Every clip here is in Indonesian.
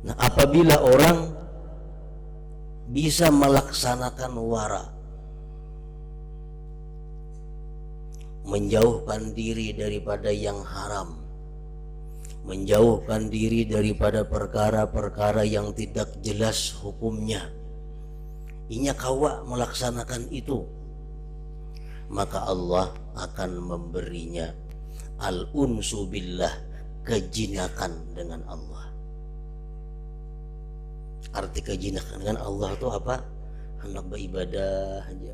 Nah, apabila orang bisa melaksanakan wara, menjauhkan diri daripada yang haram, menjauhkan diri daripada perkara-perkara yang tidak jelas hukumnya, inya kawa melaksanakan itu, maka Allah akan memberinya al-unsu billah, kejinakan dengan Allah. Arti kejinakan dengan Allah itu apa? Hendak beribadah aja,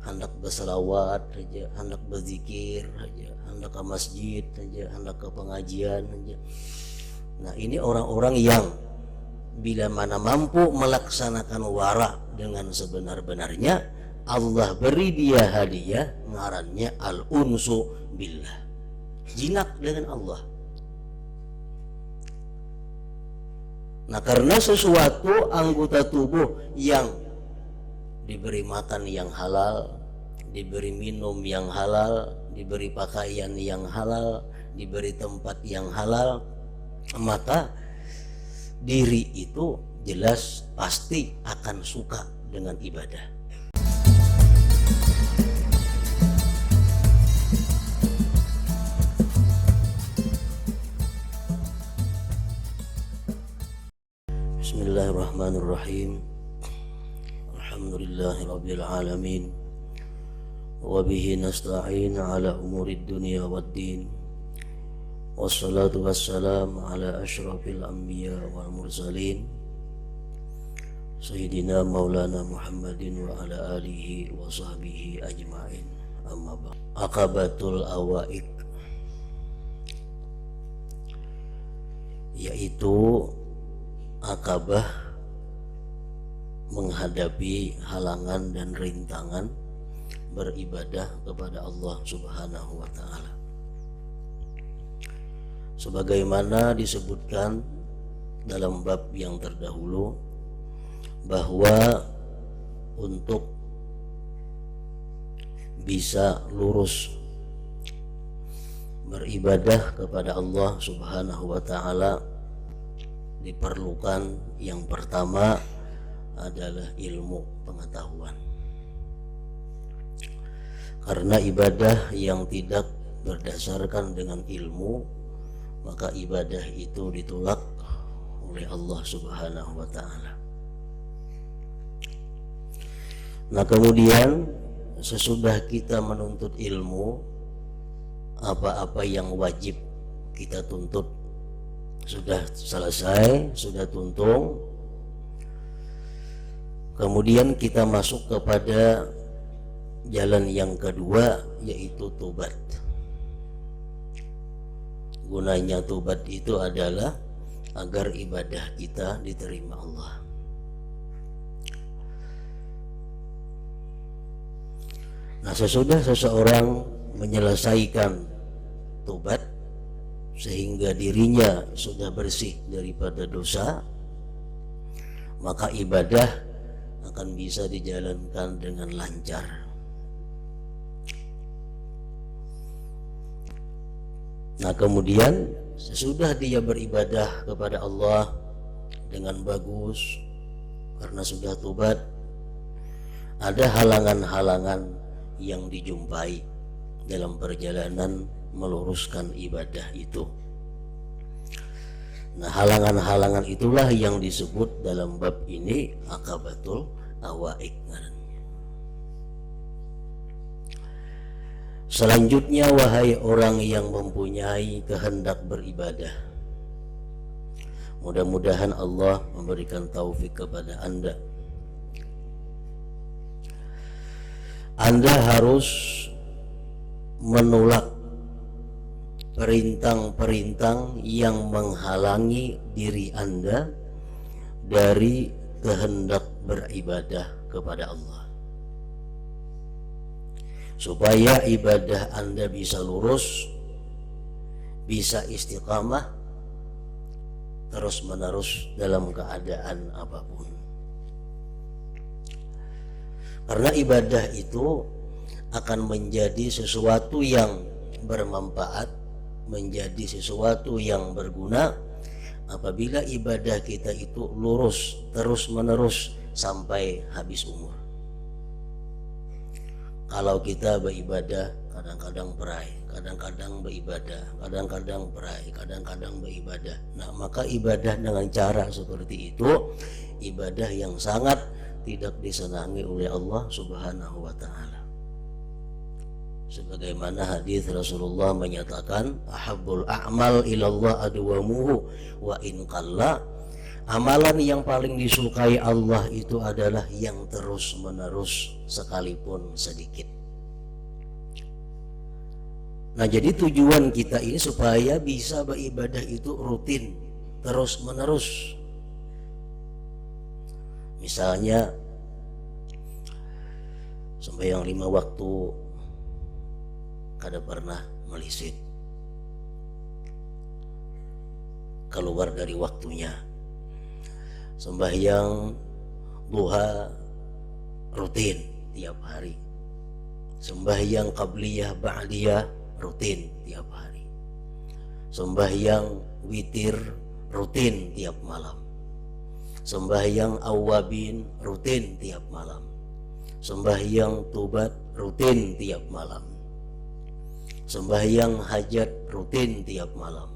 hendak berselawat aja, hendak berzikir aja, hendak ke masjid aja, hendak ke pengajian aja. Nah, ini orang-orang yang bila mana mampu melaksanakan wara dengan sebenar-benarnya, Allah beri dia hadiah ngarannya al-unsu billah, jinak dengan Allah. Nah, karena sesuatu anggota tubuh yang diberi makan yang halal, diberi minum yang halal, diberi pakaian yang halal, diberi tempat yang halal, maka diri itu jelas pasti akan suka dengan ibadah. Bismillahirrahmanirrahim. Alhamdulillahirabbil alamin. Wa bihi nasta'in ala umurid dunya waddin. Wassalatu wassalamu ala asyrafil anbiya wal mursalin Sayyidina Maulana Muhammadin wa ala alihi wa sahbihi ajma'in. Amma ba'd. Aqabatul awaik, yaitu akabah menghadapi halangan dan rintangan beribadah kepada Allah Subhanahu wa ta'ala. Sebagaimana disebutkan dalam bab yang terdahulu, bahwa untuk bisa lurus beribadah kepada Allah Subhanahu wa ta'ala, diperlukan yang pertama adalah ilmu pengetahuan. Karena ibadah yang tidak berdasarkan dengan ilmu, maka ibadah itu ditolak oleh Allah Subhanahu wa ta'ala. Nah, kemudian sesudah kita menuntut ilmu, apa-apa yang wajib kita tuntut sudah selesai, sudah tuntung. Kemudian kita masuk kepada jalan yang kedua, yaitu tobat. Gunanya tobat itu adalah agar ibadah kita diterima Allah. Nah, sesudah seseorang menyelesaikan tobat sehingga dirinya sudah bersih daripada dosa, maka ibadah akan bisa dijalankan dengan lancar. Nah, kemudian sesudah dia beribadah kepada Allah dengan bagus karena sudah tobat, ada halangan-halangan yang dijumpai dalam perjalanan meluruskan ibadah itu. Nah, halangan-halangan itulah yang disebut dalam bab ini aqabatul awaik. Selanjutnya, wahai orang yang mempunyai kehendak beribadah, mudah-mudahan Allah memberikan taufik kepada Anda. Anda harus menolak perintang-perintang yang menghalangi diri Anda dari kehendak beribadah kepada Allah, supaya ibadah Anda bisa lurus, bisa istiqamah terus menerus dalam keadaan apapun. Karena ibadah itu akan menjadi sesuatu yang bermanfaat, menjadi sesuatu yang berguna apabila ibadah kita itu lurus terus menerus sampai habis umur. Kalau kita beribadah kadang-kadang berai, kadang-kadang beribadah, kadang-kadang berai, kadang-kadang beribadah, nah maka ibadah dengan cara seperti itu ibadah yang sangat tidak disenangi oleh Allah Subhanahu wa ta'ala. Sebagaimana hadis Rasulullah menyatakan, ahabbul a'mal ilallah adwamuhu wa in qalla, amalan yang paling disukai Allah itu adalah yang terus menerus sekalipun sedikit. Nah jadi tujuan kita ini supaya bisa beribadah itu rutin terus menerus. Misalnya sembahyang 5 waktu kada pernah melisit, keluar dari waktunya. Sembahyang duha rutin tiap hari, sembahyang qabliyah ba'diyah rutin tiap hari, sembahyang witir rutin tiap malam, sembahyang awabin rutin tiap malam, sembahyang tubat rutin tiap malam, sembahyang hajat rutin tiap malam,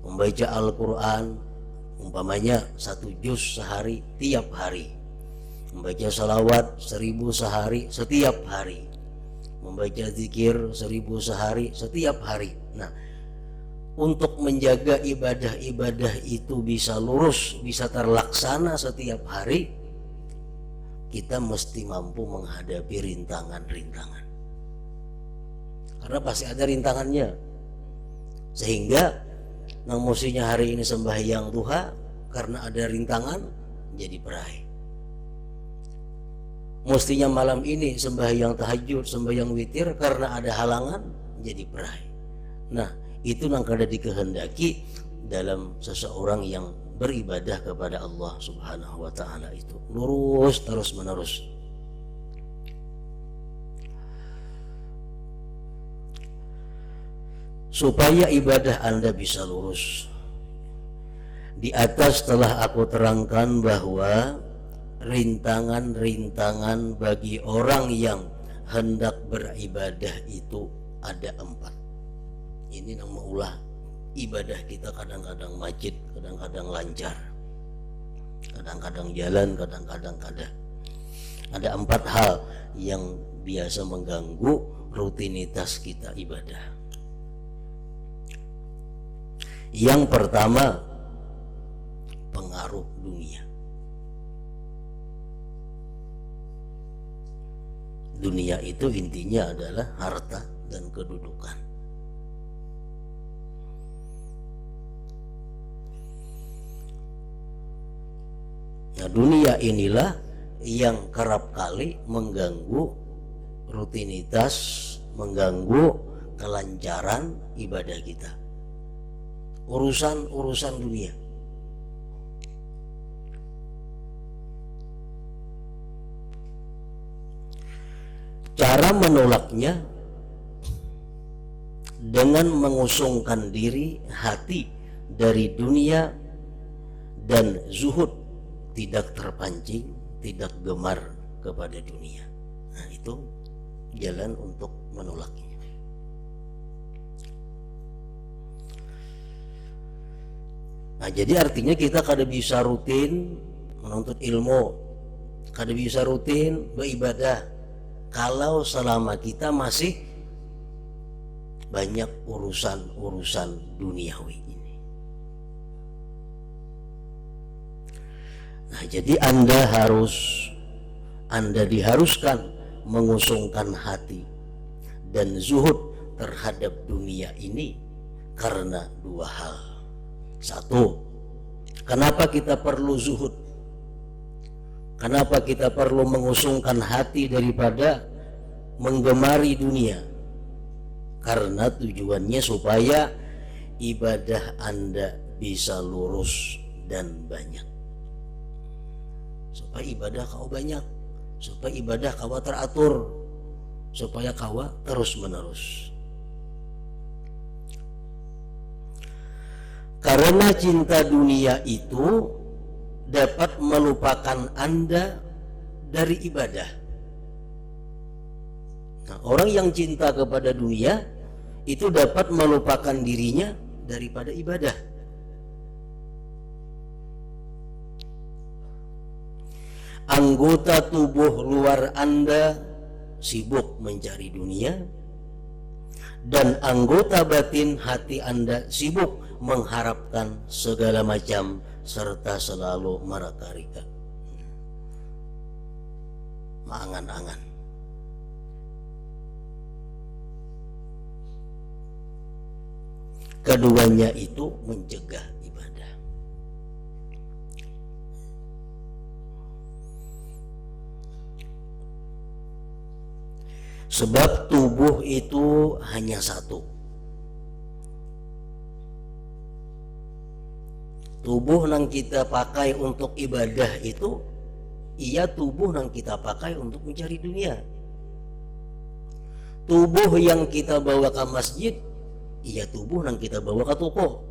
membaca Al-Quran umpamanya 1 juz sehari tiap hari, membaca salawat 1000 sehari setiap hari, membaca zikir 1000 sehari setiap hari. Nah untuk menjaga ibadah-ibadah itu bisa lurus, bisa terlaksana setiap hari, kita mesti mampu menghadapi rintangan-rintangan. Karena pasti ada rintangannya. Sehingga nang mestinya hari ini sembahyang duha, karena ada rintangan jadi berai. Mestinya malam ini sembahyang tahajud, sembahyang witir, karena ada halangan jadi berai. Nah itu yang kada dikehendaki dalam seseorang yang beribadah kepada Allah Subhanahu wa ta'ala, itu lurus terus menerus. Supaya ibadah Anda bisa lurus, di atas telah aku terangkan bahwa rintangan-rintangan bagi orang yang hendak beribadah itu ada 4. Ini yang mengulah ibadah kita, kadang-kadang macet, kadang-kadang lancar, kadang-kadang jalan, kadang-kadang kada. Ada 4 hal yang biasa mengganggu rutinitas kita ibadah. Yang pertama, pengaruh dunia. Dunia itu intinya adalah harta dan kedudukan. Nah dunia inilah yang kerap kali mengganggu rutinitas, mengganggu kelancaran ibadah kita. Urusan-urusan dunia. Cara menolaknya dengan mengusungkan diri, hati dari dunia dan zuhud, tidak terpancing, tidak gemar kepada dunia. Nah itu jalan untuk menolaknya. Nah jadi artinya kita kada bisa rutin menuntut ilmu, kada bisa rutin beribadah kalau selama kita masih banyak urusan-urusan duniawi ini. Nah jadi Anda diharuskan mengusungkan hati dan zuhud terhadap dunia ini karena 2 hal. 1, kenapa kita perlu zuhud? Kenapa kita perlu mengusungkan hati daripada menggemari dunia? Karena tujuannya supaya ibadah Anda bisa lurus dan banyak. Supaya ibadah kau banyak, supaya ibadah kau teratur, supaya kau terus menerus. Karena cinta dunia itu dapat melupakan Anda dari ibadah. Nah, orang yang cinta kepada dunia itu dapat melupakan dirinya daripada ibadah. Anggota tubuh luar Anda sibuk mencari dunia, dan anggota batin hati Anda sibuk mengharapkan segala macam serta selalu marakarika, maangan-angan. Keduanya itu mencegah ibadah. Sebab tubuh itu hanya satu. Tubuh yang kita pakai untuk ibadah itu, iya tubuh yang kita pakai untuk mencari dunia. Tubuh yang kita bawa ke masjid, iya tubuh yang kita bawa ke toko.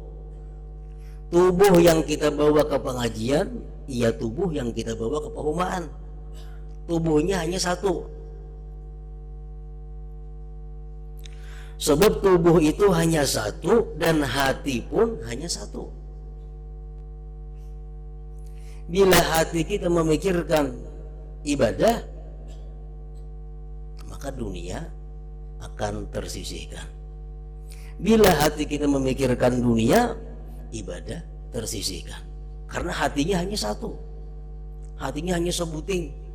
Tubuh yang kita bawa ke pengajian, iya tubuh yang kita bawa ke perumahan. Tubuhnya hanya satu. Sebab tubuh itu hanya satu dan hati pun hanya satu. Bila hati kita memikirkan ibadah, maka dunia akan tersisihkan. Bila hati kita memikirkan dunia, ibadah tersisihkan. Karena hatinya hanya satu. Hatinya hanya sebuting.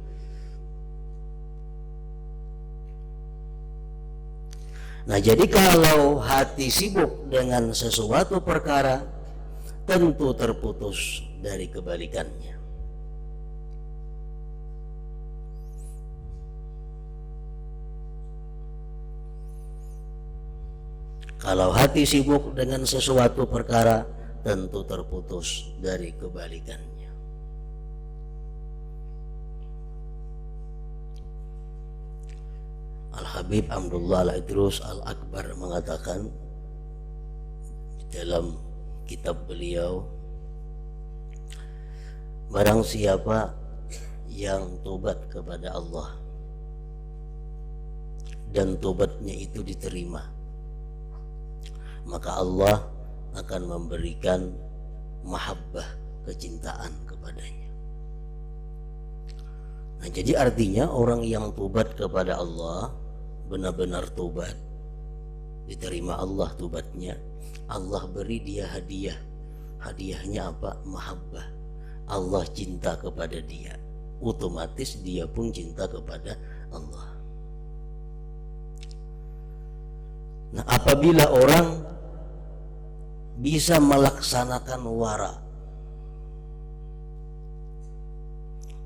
Nah, jadi kalau hati sibuk dengan sesuatu perkara, tentu terputus dari kebalikannya. Kalau hati sibuk dengan sesuatu perkara, tentu terputus dari kebalikannya. Al-Habib Abdullah Al-Idrus Al-Akbar mengatakan di dalam kitab beliau, barang siapa yang tobat kepada Allah dan tobatnya itu diterima, maka Allah akan memberikan mahabbah, kecintaan kepadanya. Nah, jadi artinya orang yang tobat kepada Allah, benar-benar tobat, diterima Allah tobatnya, Allah beri dia hadiah. Hadiahnya apa? Mahabbah. Allah cinta kepada dia, otomatis dia pun cinta kepada Allah. Nah, apabila orang bisa melaksanakan wara,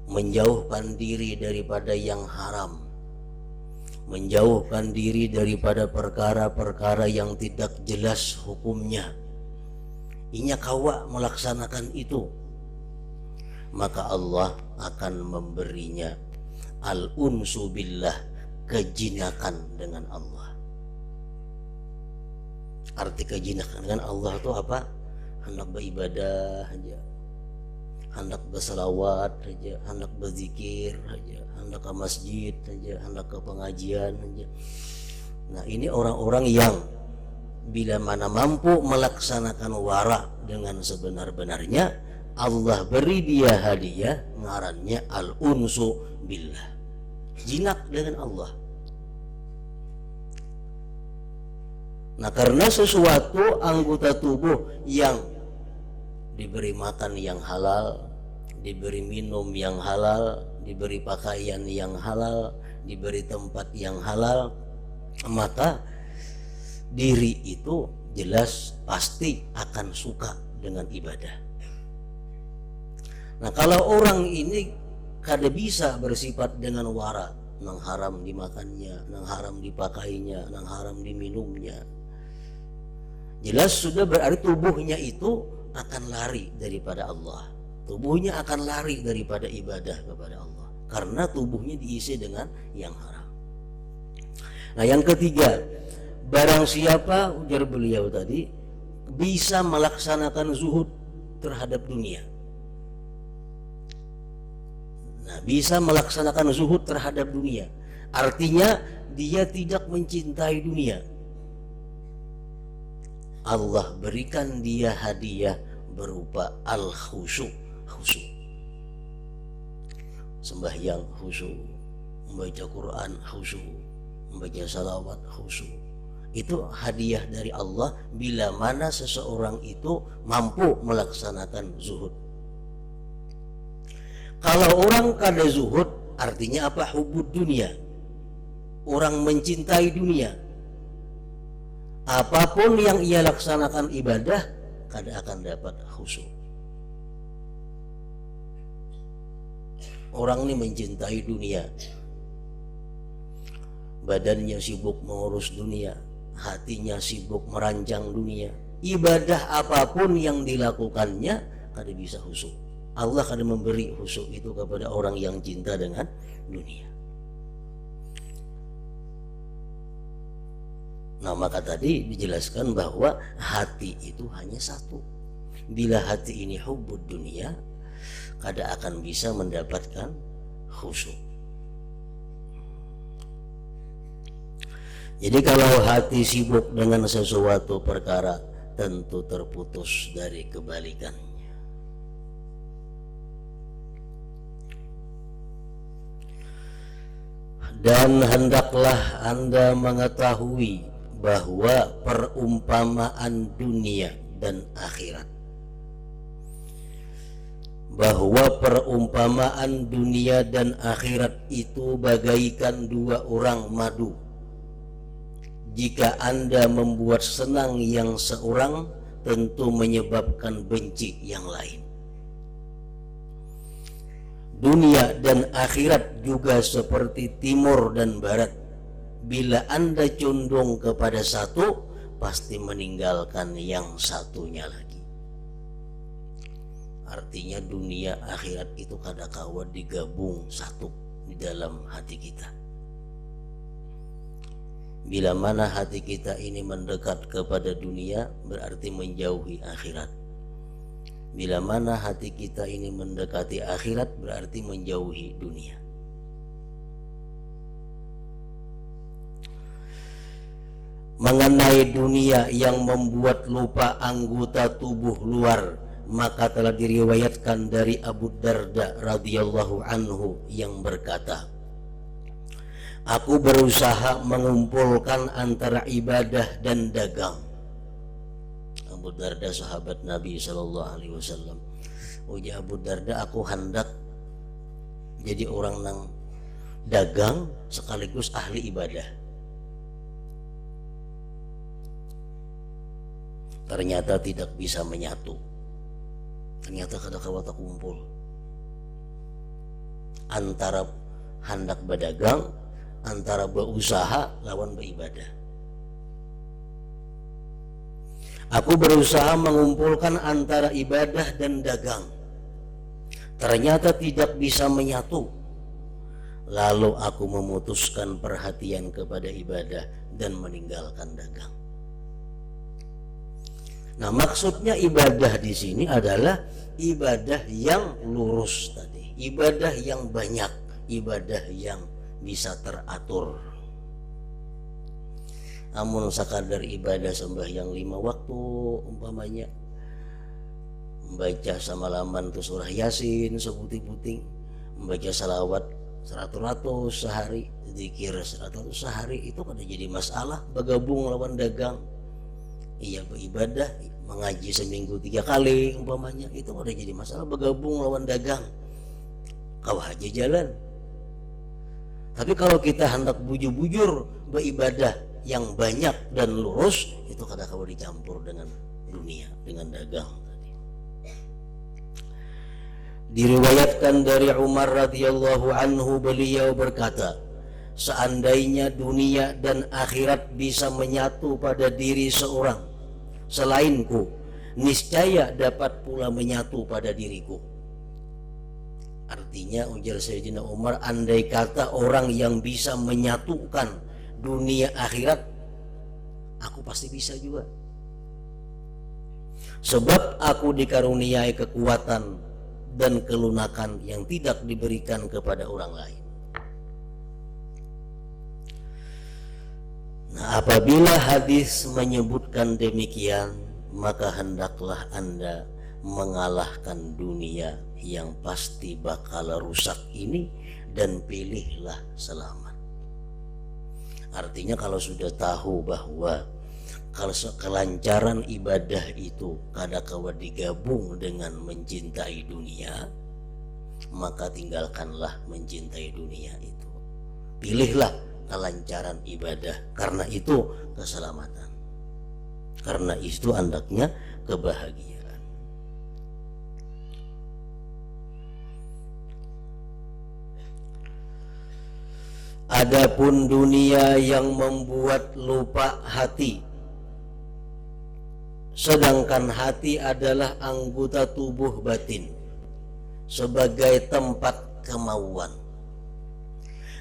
menjauhkan diri daripada yang haram, menjauhkan diri daripada perkara-perkara yang tidak jelas hukumnya, inya kawa melaksanakan itu, maka Allah akan memberinya al-unsu billah, kejinakan dengan Allah. Arti kejinakan dengan Allah itu apa? Hendak beribadah aja, hendak berselawat aja, hendak berzikir aja, hendak ke masjid aja, hendak ke pengajian aja. Nah, ini orang-orang yang bila mana mampu melaksanakan wara dengan sebenar-benarnya, Allah beri dia hadiah, ngarannya al-unsu billah, jinak dengan Allah. Nah, karena sesuatu anggota tubuh yang diberi makan yang halal, diberi minum yang halal, diberi pakaian yang halal, diberi tempat yang halal, maka diri itu jelas pasti akan suka dengan ibadah. Nah, kalau orang ini kada bisa bersifat dengan wara, nang haram dimakannya, nang haram dipakainya, nang haram diminumnya, jelas sudah berarti tubuhnya itu akan lari daripada Allah. Tubuhnya akan lari daripada ibadah kepada Allah, karena tubuhnya diisi dengan yang haram. Nah, yang ketiga, barang siapa, ujar beliau tadi, bisa melaksanakan zuhud terhadap dunia. Nah, bisa melaksanakan zuhud terhadap dunia, artinya dia tidak mencintai dunia. Allah berikan dia hadiah berupa al-khusyuk, khusyuk. Sembahyang khusyuk, membaca Quran khusyuk, membaca salawat khusyuk. Itu hadiah dari Allah bila mana seseorang itu mampu melaksanakan zuhud. Kalau orang kada zuhud, artinya apa? Hubud dunia. Orang mencintai dunia. Apapun yang ia laksanakan ibadah, kada akan dapat khusyuk. Orang ini mencintai dunia, badannya sibuk mengurus dunia, hatinya sibuk merancang dunia. Ibadah apapun yang dilakukannya kada bisa khusyuk. Allah kada memberi khusyuk itu kepada orang yang cinta dengan dunia. Nah, maka tadi dijelaskan bahwa hati itu hanya satu. Bila hati ini hubbud dunia, kada akan bisa mendapatkan khusyuk. Jadi kalau hati sibuk dengan sesuatu perkara, tentu terputus dari kebalikannya. Dan hendaklah Anda mengetahui bahwa perumpamaan dunia dan akhirat, bahwa perumpamaan dunia dan akhirat itu bagaikan dua orang madu. Jika Anda membuat senang yang seorang, tentu menyebabkan benci yang lain. Dunia dan akhirat juga seperti timur dan barat. Bila Anda condong kepada satu, pasti meninggalkan yang satunya lagi. Artinya dunia akhirat itu kadakawa digabung satu di dalam hati kita. Bila mana hati kita ini mendekat kepada dunia, berarti menjauhi akhirat. Bila mana hati kita ini mendekati akhirat, berarti menjauhi dunia. Mengenai dunia yang membuat lupa anggota tubuh luar, maka telah diriwayatkan dari Abu Darda radhiyallahu anhu yang berkata, aku berusaha mengumpulkan antara ibadah dan dagang. Abu Darda sahabat Nabi SAW. Ujar Abu Darda, aku hendak jadi orang yang dagang sekaligus ahli ibadah. Ternyata tidak bisa menyatu. Ternyata kadang-kadang tak kumpul antara hendak berdagang, antara berusaha lawan beribadah. Aku berusaha mengumpulkan antara ibadah dan dagang. Ternyata tidak bisa menyatu. Lalu aku memutuskan perhatian kepada ibadah dan meninggalkan dagang. Nah, maksudnya ibadah di sini adalah ibadah yang lurus tadi, ibadah yang banyak, ibadah yang bisa teratur. Amun sakadar ibadah sembahyang 5 waktu umpamanya, membaca samalaman tu surah Yasin seputing-puting, membaca salawat 100 sehari, zikir 100 sehari, itu kan jadi masalah bergabung lawan dagang. Iya, beribadah mengaji seminggu 3 kali umpamanya, itu udah jadi masalah bergabung lawan dagang. Kau aja jalan. Tapi kalau kita hendak bujur-bujur beribadah yang banyak dan lurus, itu kadang-kadang dicampur dengan dunia, dengan dagang tadi. Diriwayatkan dari Umar radhiyallahu anhu, beliau berkata, seandainya dunia dan akhirat bisa menyatu pada diri seorang selainku, niscaya dapat pula menyatu pada diriku. Artinya, ujar Sayyidina Umar, andai kata orang yang bisa menyatukan dunia akhirat, aku pasti bisa juga. Sebab aku dikaruniai kekuatan dan kelunakan yang tidak diberikan kepada orang lain. Nah, apabila hadis menyebutkan demikian, maka hendaklah Anda mengalahkan dunia yang pasti bakal rusak ini dan pilihlah selamat. Artinya kalau sudah tahu bahwa kalau kelancaran ibadah itu kadakawa digabung dengan mencintai dunia, maka tinggalkanlah mencintai dunia itu. Pilihlah kelancaran ibadah, karena itu keselamatan, karena itu hendaknya kebahagiaan. Adapun dunia yang membuat lupa hati, sedangkan hati adalah anggota tubuh batin sebagai tempat kemauan.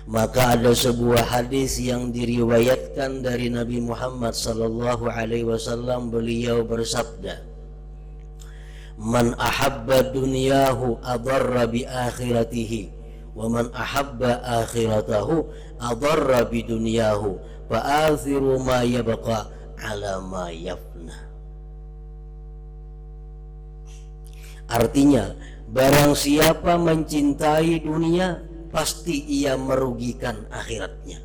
Maka ada sebuah hadis yang diriwayatkan dari Nabi Muhammad sallallahu alaihi wasallam, beliau bersabda, "Man ahabba dunyahu adarra bi akhiratihi, wa man ahabba akhiratahu adarra bi dunyahu, fa athiru ma yabqa ala ma yafna." Artinya, barang siapa mencintai dunia, pasti ia merugikan akhiratnya.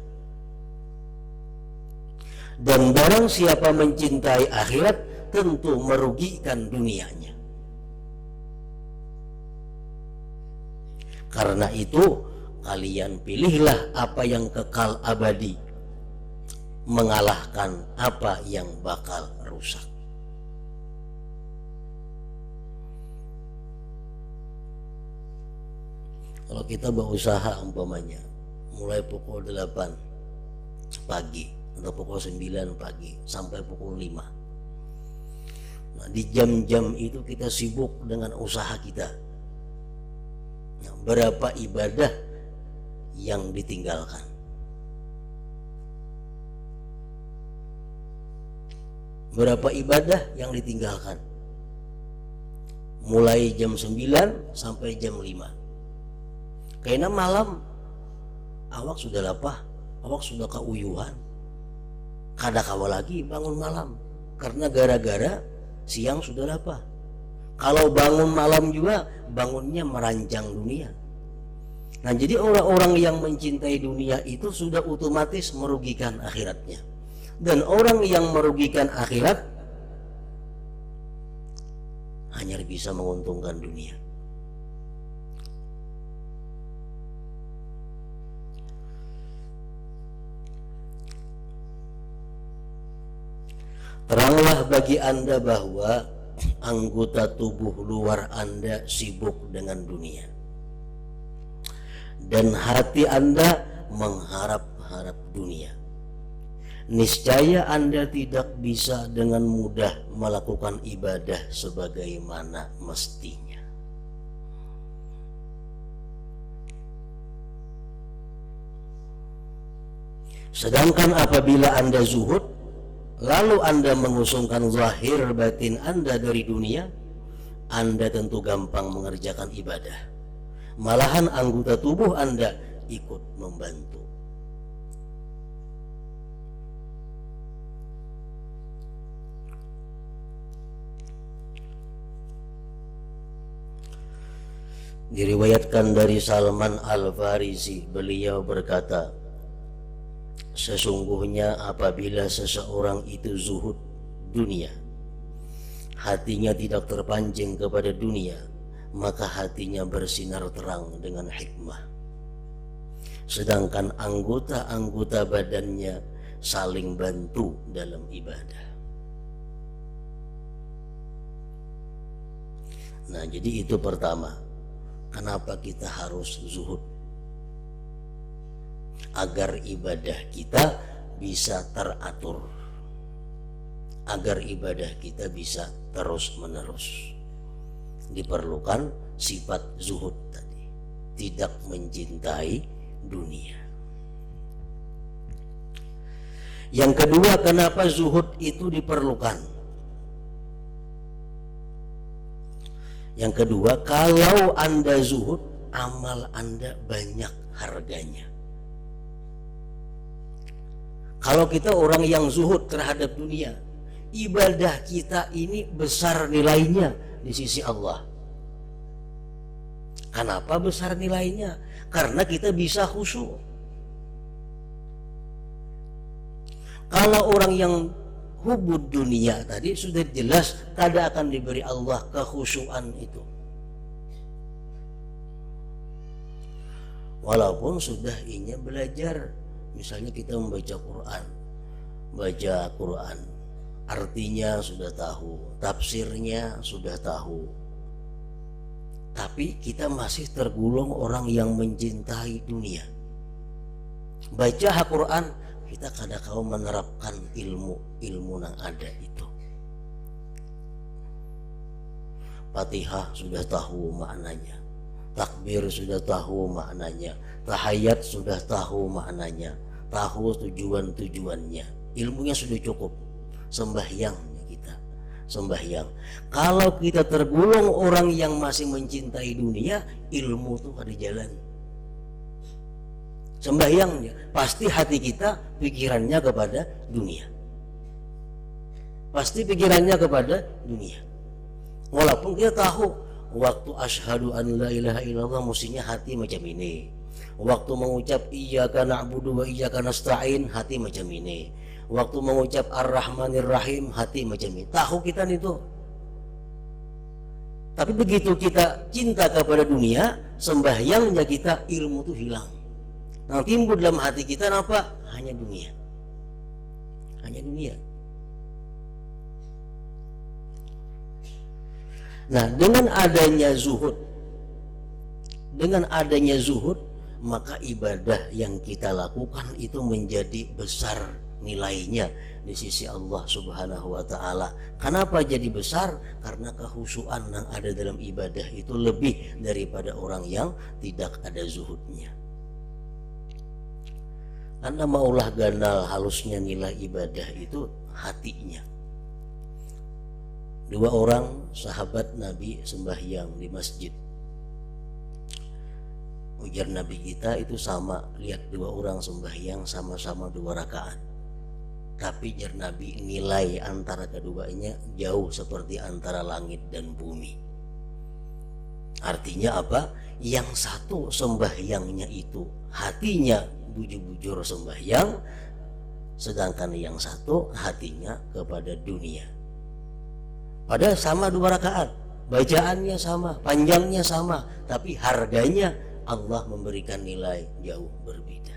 Dan barang siapa mencintai akhirat, tentu merugikan dunianya. Karena itu, kalian pilihlah apa yang kekal abadi, mengalahkan apa yang bakal rusak. Kalau kita berusaha umpamanya mulai pukul 8 pagi atau pukul 9 pagi sampai pukul 5. Nah, di jam-jam itu kita sibuk dengan usaha kita. Nah, berapa ibadah yang ditinggalkan? Berapa ibadah yang ditinggalkan? Mulai jam 9 sampai jam 5. Karena malam awak sudah lapah, awak sudah keuyuhan, kadakawa lagi bangun malam karena gara-gara siang sudah lapah. Kalau bangun malam juga bangunnya merancang dunia. Nah, jadi orang-orang yang mencintai dunia itu sudah otomatis merugikan akhiratnya. Dan orang yang merugikan akhirat hanya bisa menguntungkan dunia. Teranglah bagi Anda bahwa anggota tubuh luar Anda sibuk dengan dunia, dan hati Anda mengharap-harap dunia. Niscaya Anda tidak bisa dengan mudah melakukan ibadah sebagaimana mestinya. Sedangkan apabila Anda zuhud, lalu Anda mengusungkan zahir batin Anda dari dunia, Anda tentu gampang mengerjakan ibadah. Malahan anggota tubuh Anda ikut membantu. Diriwayatkan dari Salman Al-Farisi, beliau berkata, sesungguhnya apabila seseorang itu zuhud dunia, hatinya tidak terpancing kepada dunia, maka hatinya bersinar terang dengan hikmah. Sedangkan anggota-anggota badannya saling bantu dalam ibadah. Nah, jadi itu pertama, kenapa kita harus zuhud? Agar ibadah kita bisa teratur, agar ibadah kita bisa terus menerus. Diperlukan sifat zuhud tadi, tidak mencintai dunia. Yang kedua, kenapa zuhud itu diperlukan? Yang kedua, kalau Anda zuhud, amal Anda banyak harganya. Kalau kita orang yang zuhud terhadap dunia, ibadah kita ini besar nilainya di sisi Allah. Kenapa besar nilainya? Karena kita bisa khusyuk. Kalau orang yang hubud dunia tadi sudah jelas tidak akan diberi Allah kekhusyuan itu. Walaupun sudah inya belajar, misalnya kita membaca Quran, baca Quran, artinya sudah tahu, tafsirnya sudah tahu, tapi kita masih tergolong orang yang mencintai dunia. Baca Al-Quran, kita kadang-kadang menerapkan ilmu yang ada itu. Fatihah sudah tahu maknanya, takbir sudah tahu maknanya, tahiyat sudah tahu maknanya, tahu tujuannya, ilmunya sudah cukup. Sembahyangnya kita, sembahyang. Kalau kita tergolong orang yang masih mencintai dunia, ilmu tuh ada jalan. Sembahyangnya pasti hati kita pikirannya kepada dunia, pasti pikirannya kepada dunia. Walaupun kita tahu waktu asyhadu an la ilaha illallah mestinya hati macam ini, waktu mengucap iyyaka na'budu wa iyyaka nasta'in hati macam ini, waktu mengucap ar-rahmanir rahim hati macam ini, tahu kita itu. Tapi begitu kita cinta kepada dunia, sembahyangnya kita, ilmu itu hilang. Nah, timbul dalam hati kita apa? Hanya dunia, hanya dunia. Nah, dengan adanya zuhud, maka ibadah yang kita lakukan itu menjadi besar nilainya di sisi Allah Subhanahu wa Ta'ala. Kenapa jadi besar? Karena kekhusyuan yang ada dalam ibadah itu lebih daripada orang yang tidak ada zuhudnya. Karena maulah ganal halusnya nilai ibadah itu hatinya. Dua orang sahabat Nabi sembahyang di masjid. Ujar Nabi kita itu sama, lihat dua orang sembahyang sama-sama 2 rakaat. Tapi ujar Nabi, nilai antara keduanya jauh seperti antara langit dan bumi. Artinya apa? Yang satu sembahyangnya itu hatinya bujur-bujur sembahyang, sedangkan yang satu hatinya kepada dunia. Padahal sama 2 rakaat, bacaannya sama, panjangnya sama, tapi harganya Allah memberikan nilai jauh berbeda.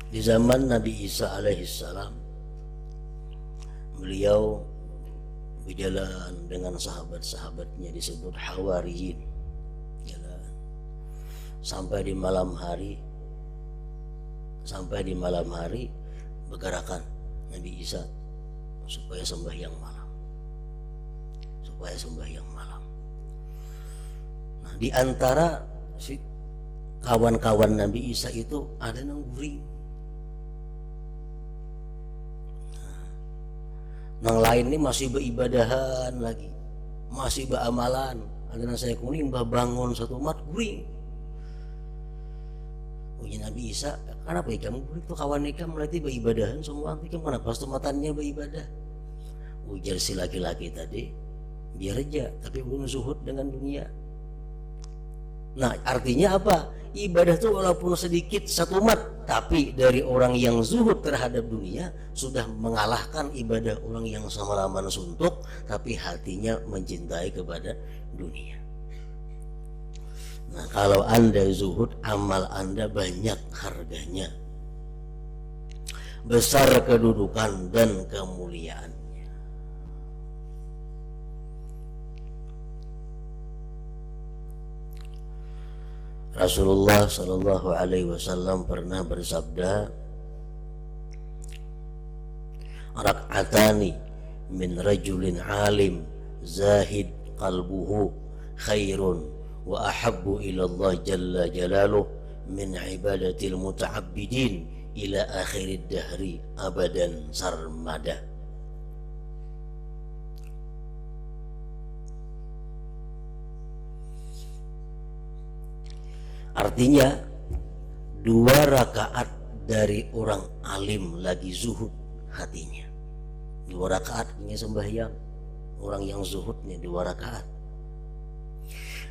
Di zaman Nabi Isa alaihissalam, beliau berjalan dengan sahabat-sahabatnya, disebut Hawariyin, jalan sampai di malam hari bergerakan Nabi Isa supaya sembahyang malam. Nah, di antara si kawan-kawan Nabi Isa itu ada yang guring, yang lain ini masih beribadahan lagi, masih beramalan. Ada yang saya kuning bangun satu umat guring. Uji Nabi Isa, kenapa ya kamu guring? Itu kawan kamu melatih beribadahan semua, kamu kenapa setomatannya beribadah? Ujar si laki-laki tadi, biar aja, tapi belum zuhud dengan dunia. Nah, artinya apa? Ibadah itu walaupun sedikit satu umat, tapi dari orang yang zuhud terhadap dunia sudah mengalahkan ibadah orang yang semalaman suntuk tapi hatinya mencintai kepada dunia. Nah, kalau Anda zuhud, amal Anda banyak harganya, besar kedudukan dan kemuliaan. Rasulullah Shallallahu Alaihi Wasallam pernah bersabda, rak'atani min rajulin alim zahid qalbuhu khairun wa ahabbu ila Allah jalla jalaluh min ibadatil muta'abbidin ila akhirid dahri abadan sarmada. Artinya 2 rakaat dari orang alim lagi zuhud hatinya. 2 rakaat punya sembahyang orang yang zuhudnya 2 rakaat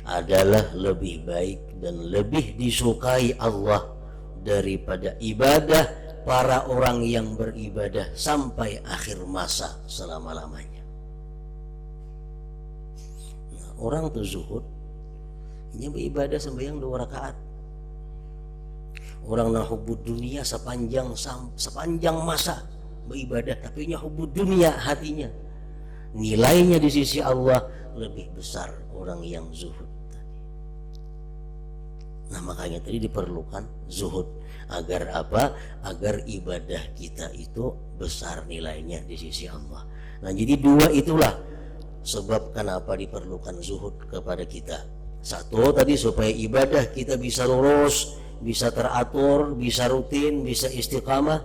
adalah lebih baik dan lebih disukai Allah daripada ibadah para orang yang beribadah sampai akhir masa selama-lamanya. Nah, orang tuh zuhud ini beribadah sembahyang 2 rakaat. Orang hubud dunia sepanjang masa beribadah, tapi hubud dunia hatinya. Nilainya di sisi Allah lebih besar orang yang zuhud tadi. Nah, makanya tadi diperlukan zuhud. Agar apa? Agar ibadah kita itu besar nilainya di sisi Allah. Nah, jadi 2 itulah sebab kenapa diperlukan zuhud kepada kita. 1 tadi supaya ibadah kita bisa lurus, bisa teratur, bisa rutin, bisa istiqamah.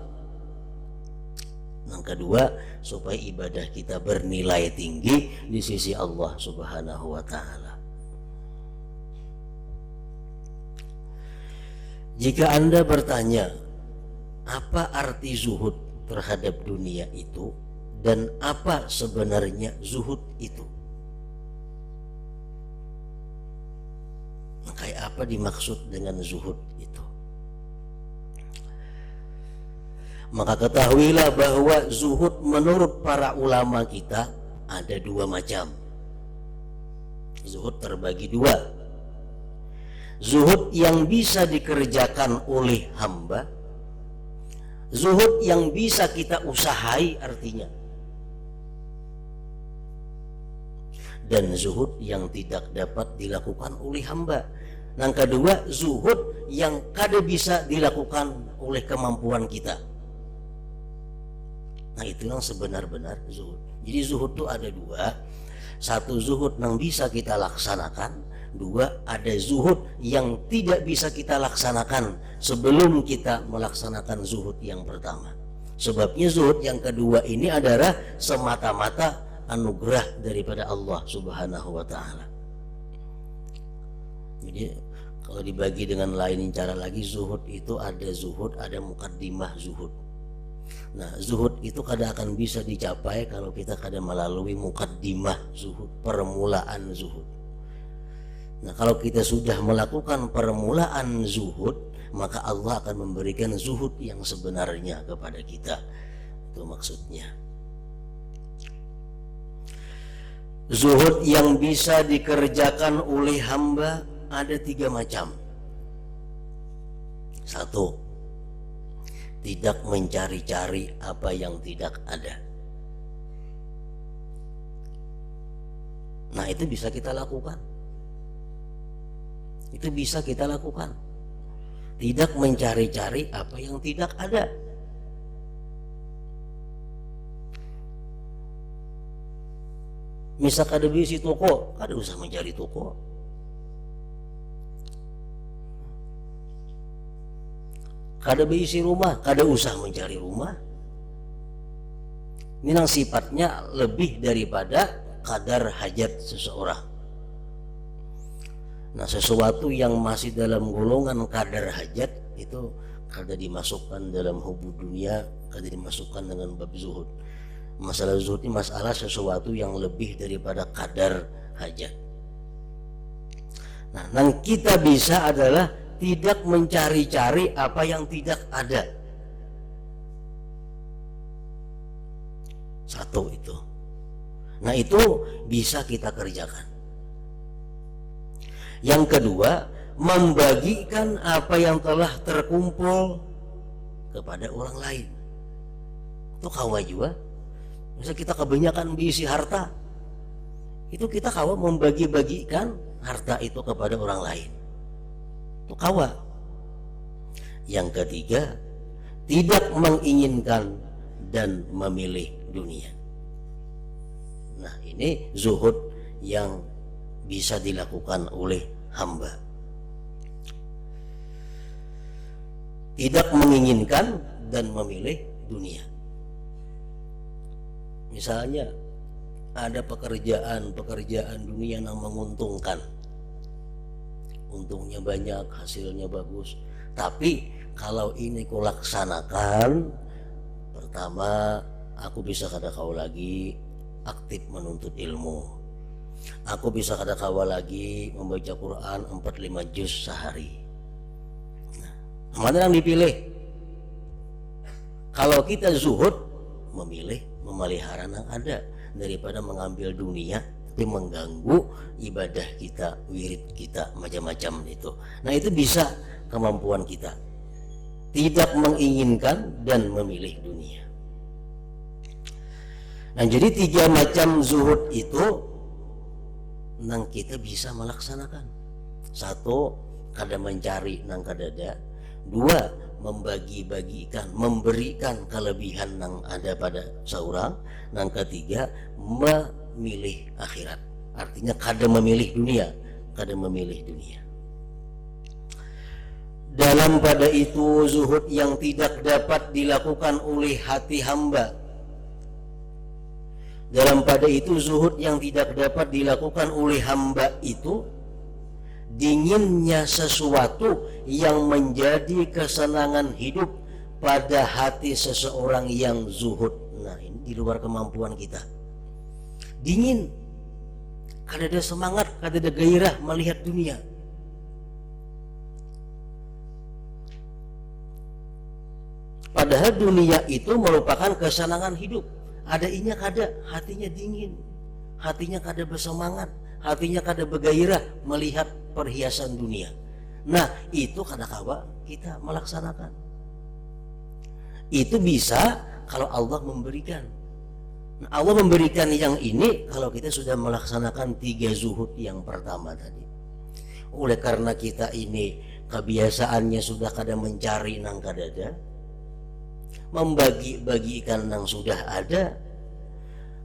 Yang kedua, supaya ibadah kita bernilai tinggi di sisi Allah Subhanahu wa ta'ala. Jika Anda bertanya, apa arti zuhud terhadap dunia itu dan apa sebenarnya zuhud itu? Kayak apa dimaksud dengan zuhud itu? Maka ketahuilah bahwa zuhud menurut para ulama kita ada 2 macam. Zuhud terbagi 2. Zuhud yang bisa dikerjakan oleh hamba, zuhud yang bisa kita usahai artinya, dan zuhud yang tidak dapat dilakukan oleh hamba. Yang kedua, zuhud yang kada bisa dilakukan oleh kemampuan kita. Nah, itu yang sebenar-benar zuhud. Jadi zuhud itu ada 2. 1 zuhud yang bisa kita laksanakan, 2 ada zuhud yang tidak bisa kita laksanakan sebelum kita melaksanakan zuhud yang pertama. Sebabnya zuhud yang kedua ini adalah semata-mata anugerah daripada Allah Subhanahu wa ta'ala. Jadi kalau dibagi dengan lain cara lagi, zuhud itu ada zuhud, ada mukaddimah zuhud. Nah, zuhud itu kadang akan bisa dicapai kalau kita kadang melalui mukaddimah zuhud, permulaan zuhud. Nah, kalau kita sudah melakukan permulaan zuhud, maka Allah akan memberikan zuhud yang sebenarnya kepada kita. Itu maksudnya. Zuhud yang bisa dikerjakan oleh hamba ada 3 macam. 1, tidak mencari-cari apa yang tidak ada. Nah, itu bisa kita lakukan. Itu bisa kita lakukan. Tidak mencari-cari apa yang tidak ada. Misal kada bisi toko, kada usah mencari toko. Kada bisi rumah, kada usah mencari rumah. Ini yang sifatnya lebih daripada kadar hajat seseorang. Nah, sesuatu yang masih dalam golongan kadar hajat itu kada dimasukkan dalam hubud dunia, kada dimasukkan dengan bab zuhud. Masalah zuhud ini masalah sesuatu yang lebih daripada kadar hajat. Nah, yang kita bisa adalah tidak mencari-cari apa yang tidak ada. 1 itu. Nah, itu bisa kita kerjakan. Yang kedua, membagikan apa yang telah terkumpul kepada orang lain. Itu kawa juga. Misal kita kebanyakan berisi harta, itu kita kawa membagi-bagikan harta itu kepada orang lain. Itu kawa. Yang ketiga, tidak menginginkan dan memilih dunia. Nah, ini zuhud yang bisa dilakukan oleh hamba. Tidak menginginkan dan memilih dunia. Misalnya ada pekerjaan dunia yang menguntungkan, untungnya banyak, hasilnya bagus, tapi kalau ini ku laksanakan, pertama aku bisa kada kau lagi aktif menuntut ilmu, aku bisa kada kau lagi membaca Quran 4-5 juz sehari. Mana yang dipilih? Kalau kita zuhud, memilih memelihara yang ada daripada mengambil dunia tapi mengganggu ibadah kita, wirid kita, macam-macam itu. Nah, itu bisa kemampuan kita tidak menginginkan dan memilih dunia. Nah, jadi 3 macam zuhud itu nang kita bisa melaksanakan. 1, kada mencari nang kadada. 2, membagi-bagikan, memberikan kelebihan yang ada pada seorang. Yang ketiga, memilih akhirat. Artinya kada memilih dunia, kada memilih dunia. Dalam pada itu zuhud yang tidak dapat dilakukan oleh hati hamba. Dalam pada itu zuhud yang tidak dapat dilakukan oleh hamba itu dinginnya sesuatu yang menjadi kesenangan hidup pada hati seseorang yang zuhud. Nah, ini di luar kemampuan kita. Dingin, kada ada semangat, kada ada gairah melihat dunia. Padahal dunia itu merupakan kesenangan hidup. Ada inya kada, hatinya dingin, hatinya kada bersemangat, hatinya kada bergairah melihat perhiasan dunia. Nah, itu kadang-kala kita melaksanakan. Itu bisa kalau Allah memberikan. Nah, Allah memberikan yang ini kalau kita sudah melaksanakan 3 zuhud yang pertama tadi. Oleh karena kita ini kebiasaannya sudah kada mencari nang kadada, membagi-bagikan nang sudah ada,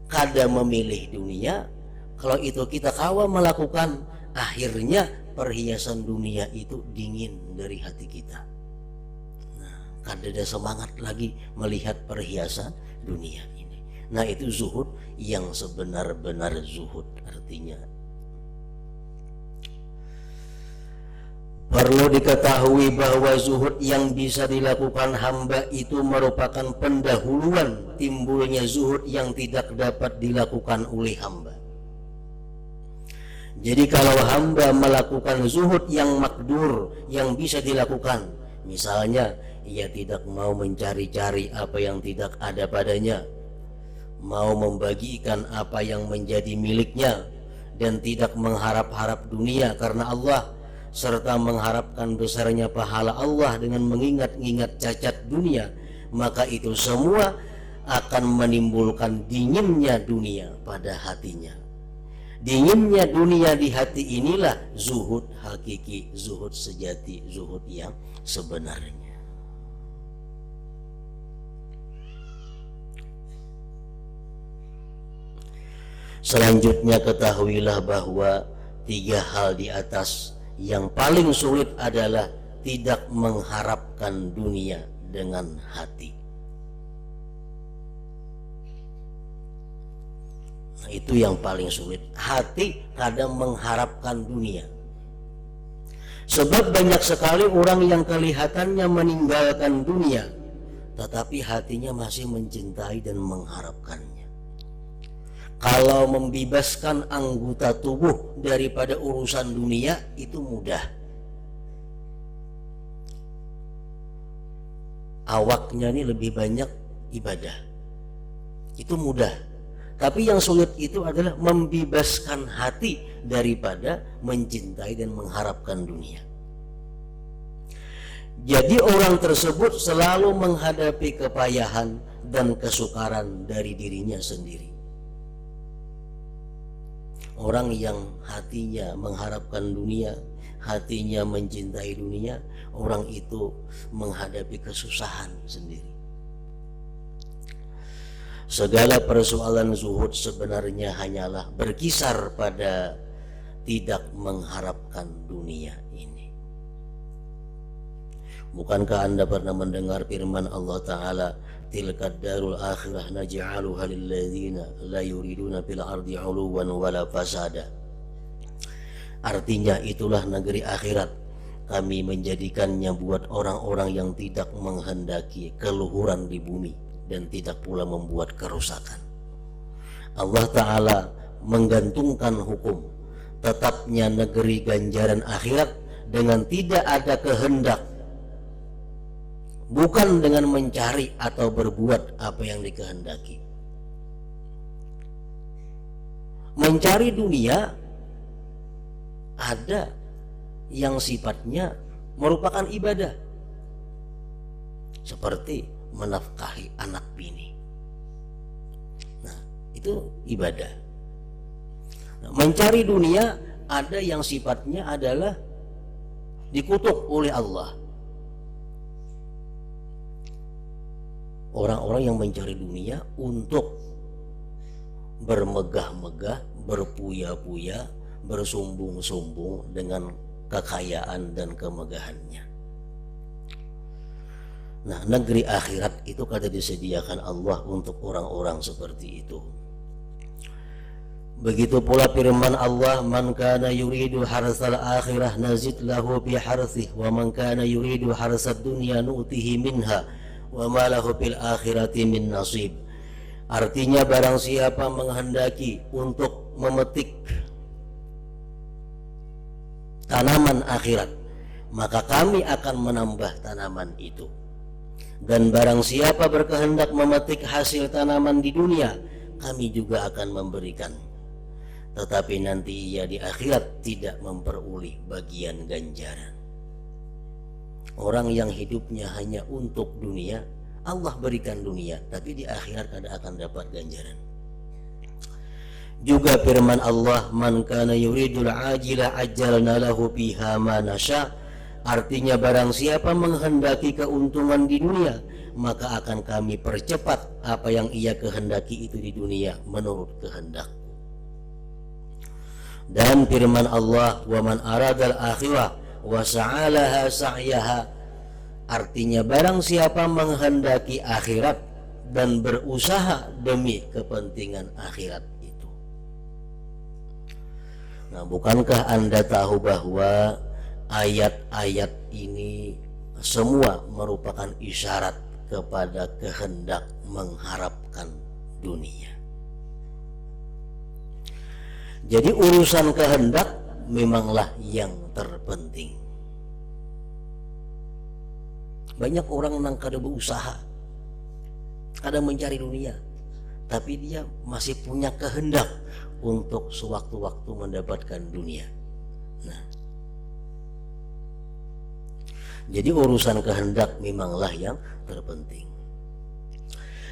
kada memilih dunia. Kalau itu kita kawa melakukan, akhirnya perhiasan dunia itu dingin dari hati kita. Nah, kada ada semangat lagi melihat perhiasan dunia ini. Nah, itu zuhud yang sebenar-benar zuhud artinya. Perlu diketahui bahwa zuhud yang bisa dilakukan hamba itu merupakan pendahuluan timbulnya zuhud yang tidak dapat dilakukan oleh hamba. Jadi kalau hamba melakukan zuhud yang makdur, yang bisa dilakukan, misalnya ia tidak mau mencari-cari apa yang tidak ada padanya, mau membagikan apa yang menjadi miliknya, dan tidak mengharap-harap dunia karena Allah, serta mengharapkan besarnya pahala Allah dengan mengingat-ingat cacat dunia, maka itu semua akan menimbulkan dinginnya dunia pada hatinya. Dinginnya dunia di hati inilah zuhud hakiki, zuhud sejati, zuhud yang sebenarnya. Selanjutnya ketahuilah bahwa 3 hal di atas yang paling sulit adalah tidak mengharapkan dunia dengan hati. Nah, itu yang paling sulit. Hati kadang mengharapkan dunia. Sebab banyak sekali orang yang kelihatannya meninggalkan dunia, tetapi hatinya masih mencintai dan mengharapkannya. Kalau membebaskan anggota tubuh daripada urusan dunia itu mudah. Awaknya ini lebih banyak ibadah, itu mudah. Tapi yang sulit itu adalah membebaskan hati daripada mencintai dan mengharapkan dunia. Jadi orang tersebut selalu menghadapi kepayahan dan kesukaran dari dirinya sendiri. Orang yang hatinya mengharapkan dunia, hatinya mencintai dunia, orang itu menghadapi kesusahan sendiri. Segala persoalan zuhud sebenarnya hanyalah berkisar pada tidak mengharapkan dunia ini. Bukankah Anda pernah mendengar firman Allah Ta'ala, tilkad darul akhirah naj'aluha lilladzina la yuriduna fil ardi 'uluwan wala fasada. Artinya itulah negeri akhirat, kami menjadikannya buat orang-orang yang tidak menghendaki keluhuran di bumi dan tidak pula membuat kerusakan. Allah Ta'ala menggantungkan hukum tetapnya negeri ganjaran akhirat dengan tidak ada kehendak, bukan dengan mencari atau berbuat apa yang dikehendaki. Mencari dunia ada yang sifatnya merupakan ibadah, seperti menafkahi anak bini. Nah, itu ibadah. Nah, mencari dunia ada yang sifatnya adalah dikutuk oleh Allah. Orang-orang yang mencari dunia untuk bermegah-megah, berpuya-puya, bersumbung-sumbung dengan kekayaan dan kemegahannya. Nah, negeri akhirat itu kada disediakan Allah untuk orang-orang seperti itu. Begitu pula firman Allah, man kana yuridu harsal akhirah nazid lahu bi harsih wa man kana yuridu harsad dunya nu'tihi minha wa ma lahu fil akhirati min nasib. Artinya barang siapa menghendaki untuk memetik tanaman akhirat, maka kami akan menambah tanaman itu. Dan barang siapa berkehendak memetik hasil tanaman di dunia, kami juga akan memberikan. Tetapi nanti ia di akhirat tidak memperoleh bagian ganjaran. Orang yang hidupnya hanya untuk dunia, Allah berikan dunia, tapi di akhirat kada akan dapat ganjaran. Juga firman Allah, man kana yuridul ajila ajjalna lahu fiha ma nasya. Artinya barang siapa menghendaki keuntungan di dunia, maka akan kami percepat apa yang ia kehendaki itu di dunia menurut kehendak. Dan firman Allah, wa man aradal akhirah wa sa'alaha sa'yaha. Artinya barang siapa menghendaki akhirat dan berusaha demi kepentingan akhirat itu. Nah, bukankah Anda tahu bahwa ayat-ayat ini semua merupakan isyarat kepada kehendak mengharapkan dunia. Jadi urusan kehendak memanglah yang terpenting. Banyak orang yang kada berusaha, kada mencari dunia, tapi dia masih punya kehendak untuk sewaktu-waktu mendapatkan dunia. Nah, jadi urusan kehendak memanglah yang terpenting.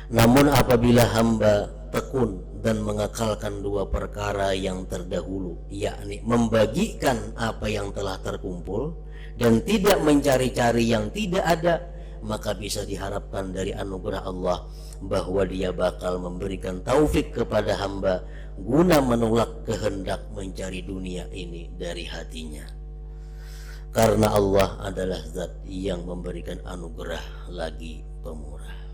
Namun apabila hamba tekun dan mengekalkan dua perkara yang terdahulu, yakni membagikan apa yang telah terkumpul dan tidak mencari-cari yang tidak ada, maka bisa diharapkan dari anugerah Allah bahwa Dia bakal memberikan taufik kepada hamba guna menolak kehendak mencari dunia ini dari hatinya. Karena Allah adalah zat yang memberikan anugerah lagi pemurah.